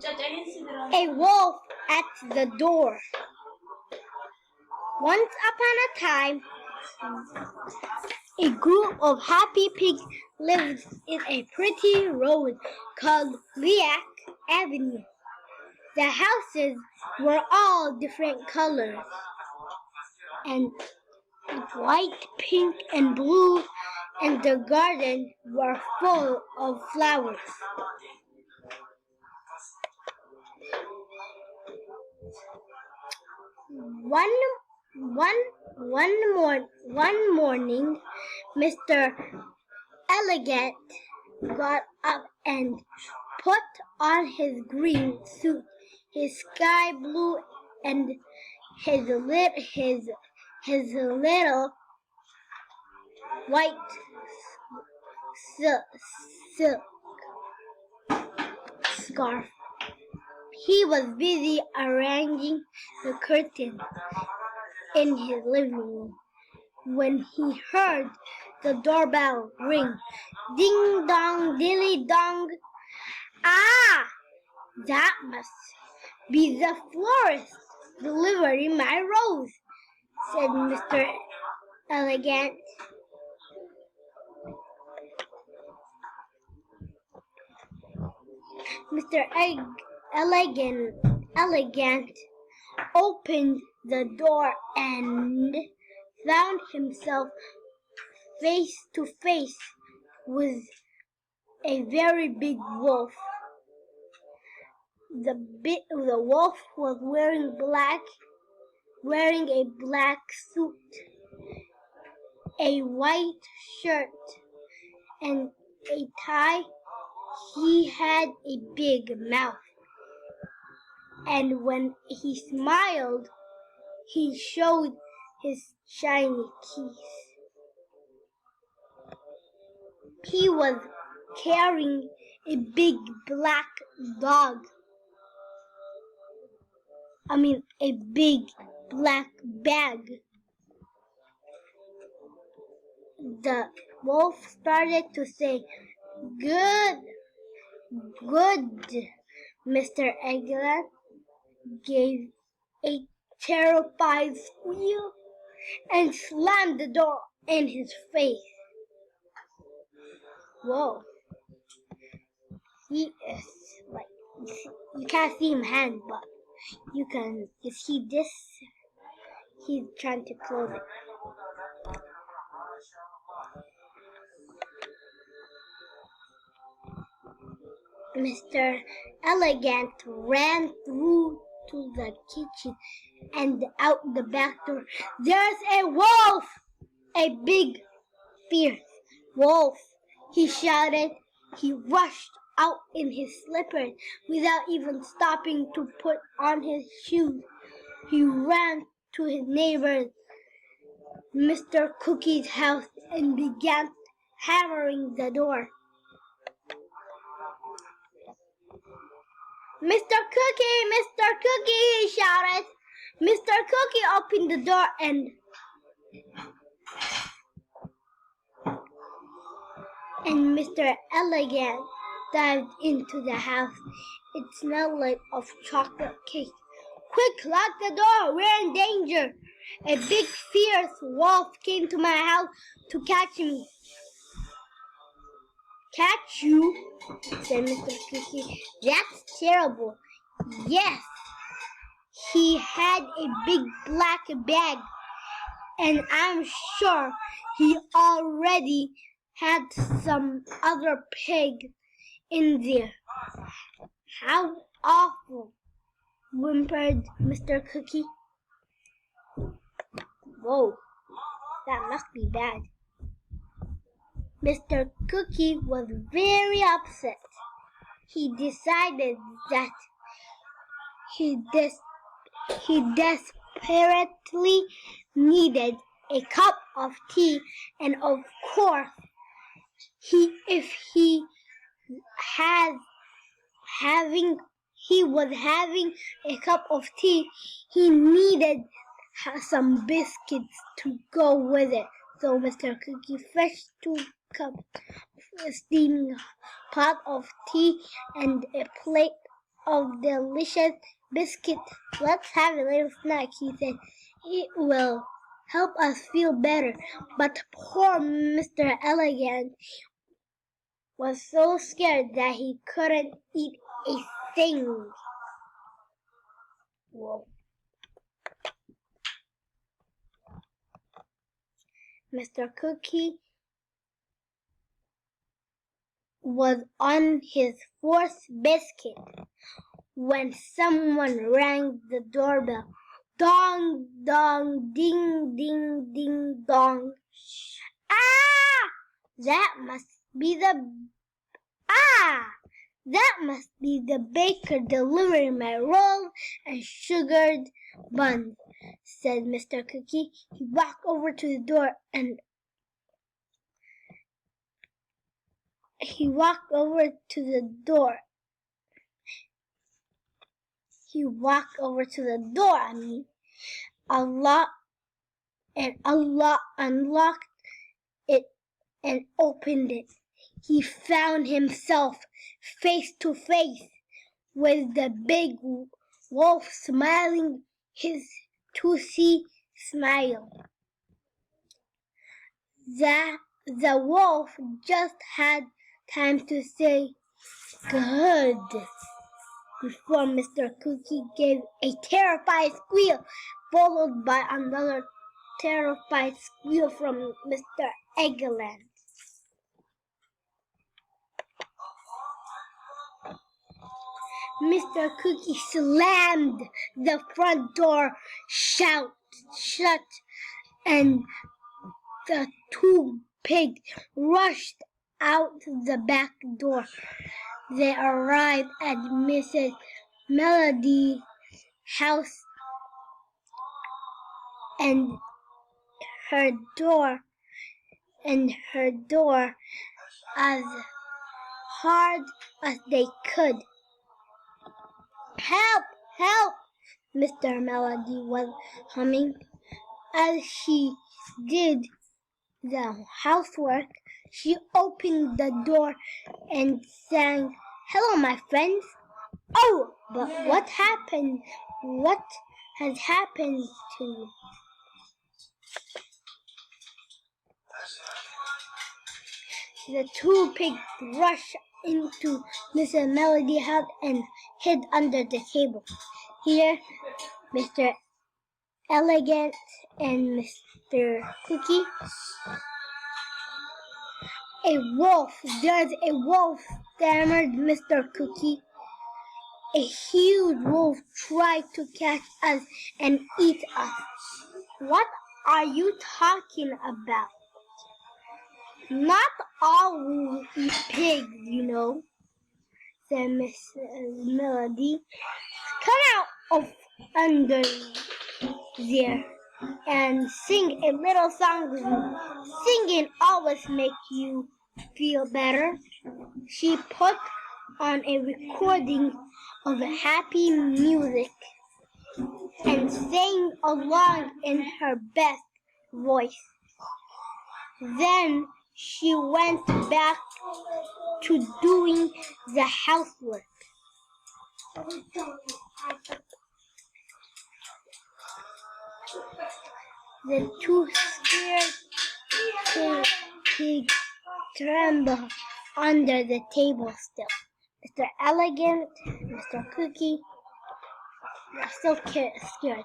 A wolf at the door. Once upon a time, a group of happy pigs lived in a pretty road called Liak Avenue. The houses were all different colors, and white, pink, and blue, and the garden were full of flowers. One morning, Mr. Elegant got up and put on his green suit, his sky blue, and his little white silk scarf. He was busy arranging the curtains in his living room when he heard the doorbell ring. Ding dong, dilly dong. Ah, that must be the florist delivering my rose, said Mr. Elegant. Mr. Elegant opened the door and found himself face to face with a very big wolf. The wolf was wearing a black suit, a white shirt, and a tie. He had a big mouth, and when he smiled, he showed his shiny teeth. He was carrying a big black dog. A big black bag. The wolf started to say, Good. Mr. Elegant gave a terrified squeal and slammed the door in his face. Whoa. He is you can't see him hand, but you see this? He's trying to close it. Mr. Elegant ran through to the kitchen and out the back door. There's a wolf! A big, fierce wolf, he shouted. He rushed out in his slippers without even stopping to put on his shoes. He ran to his neighbor, Mr. Cookie's house, and began hammering the door. Mr. Cookie, he shouted. Mr. Cookie opened the door and Mr. Elegant dived into the house. It smelled like of chocolate cake. Quick, lock the door, we're in danger. A big fierce wolf came to my house to catch me. Catch you? Said Mr. Cookie. That's terrible. Yes, he had a big black bag, and I'm sure he already had some other pig in there. How awful, whimpered Mr. Cookie. Whoa, that must be bad. Mr. Cookie was very upset. He decided that he desperately needed a cup of tea, and of course, if he was having a cup of tea, he needed some biscuits to go with it. So Mr. Cookie fetched 2 cups, a steaming pot of tea, and a plate of delicious biscuit. Let's have a little snack, he said. It will help us feel better. But poor Mr. Elegant was so scared that he couldn't eat a thing. Whoa. Mr. Cookie was on his fourth biscuit when someone rang the doorbell. Dong, dong, ding, ding, ding, dong. Ah! That must be the baker delivering my roll and sugared buns, said Mr. Cookie. He walked over to the door and unlocked it and opened it. He found himself face to face with the big wolf smiling his toothy smile. The wolf just had time to say, "Good," before Mr. Cookie gave a terrified squeal, followed by another terrified squeal from Mr. Eggland. Mr. Cookie slammed the front door shut, and the two pigs rushed out the back door. They arrived at Mrs. Melody's house, and her door as hard as they could. "Help! Help!" Mr. Melody was humming. As she did the housework, she opened the door and sang, "Hello, my friends." "Oh, but what happened? What has happened to you?" The two pigs rushed into Mrs. Melody's house and hid under the table. Here, Mr. Elegant and Mr. Cookie. There's a wolf, stammered Mr. Cookie. "A huge wolf tried to catch us and eat us." "What are you talking about?" "Not all wolves eat pigs, you know," said Mrs. Melody. "Come out of under there and sing a little song with me. Singing always makes you feel better." She put on a recording of happy music and sang along in her best voice. Then she went back to doing the housework. The two scared pigs trembled under the table still. Mr. Elegant, Mr. Cookie were still scared.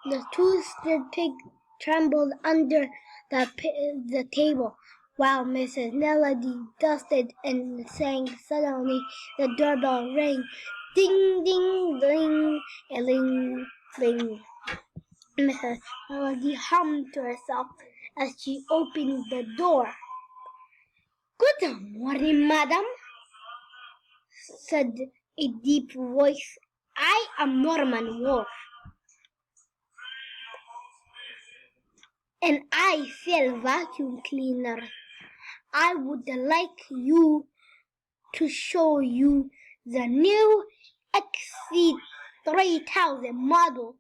The two scared pigs trembled under the table, while Mrs. Melody dusted and sang. Suddenly, the doorbell rang. Ding, ding, ding, a ling, ling. Mrs. Melody hummed to herself as she opened the door. "Good morning, madam," said a deep voice. "I am Norman Wolf, and I sell vacuum cleaners. I would like you to show you the new XC3000 model.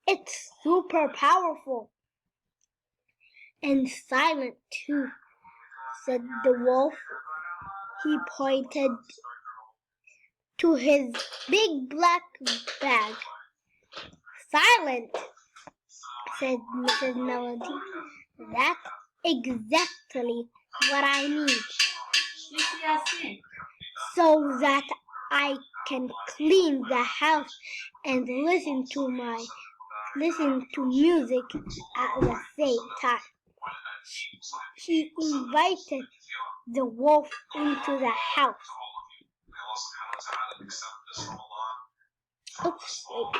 It's super powerful and silent too," said the wolf. He pointed to his big black bag. "Silent," said Mrs. Melody. "That's exactly what I need, so that I can clean the house and listen to music at the same time." She invited the wolf into the house. Oops, wait.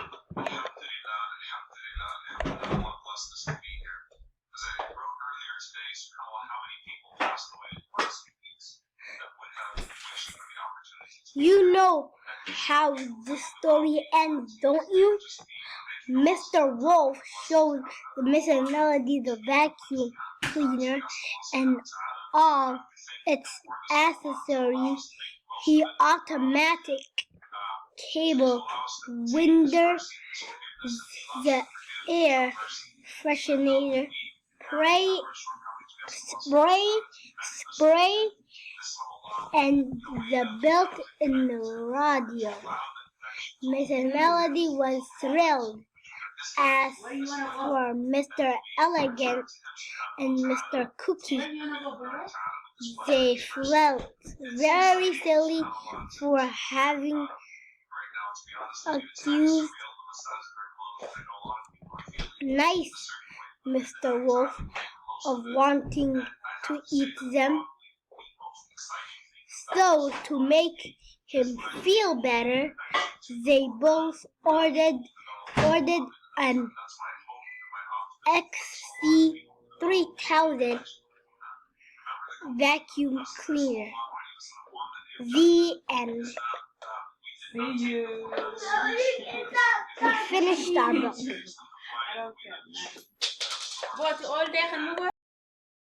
You know how the story ends, don't you? Mr. Wolf showed Mrs. Melody the vacuum cleaner and all its accessories. He automatic cable winder, the air freshener, spray, and the built-in radio. Mrs. Melody was thrilled. As for Mr. Elegant and Mr. Cookie, they felt very silly for having accused nice Mr. Wolf of wanting to eat them. So, to make him feel better, they both ordered an XC3000 vacuum cleaner. The end. We finished our book.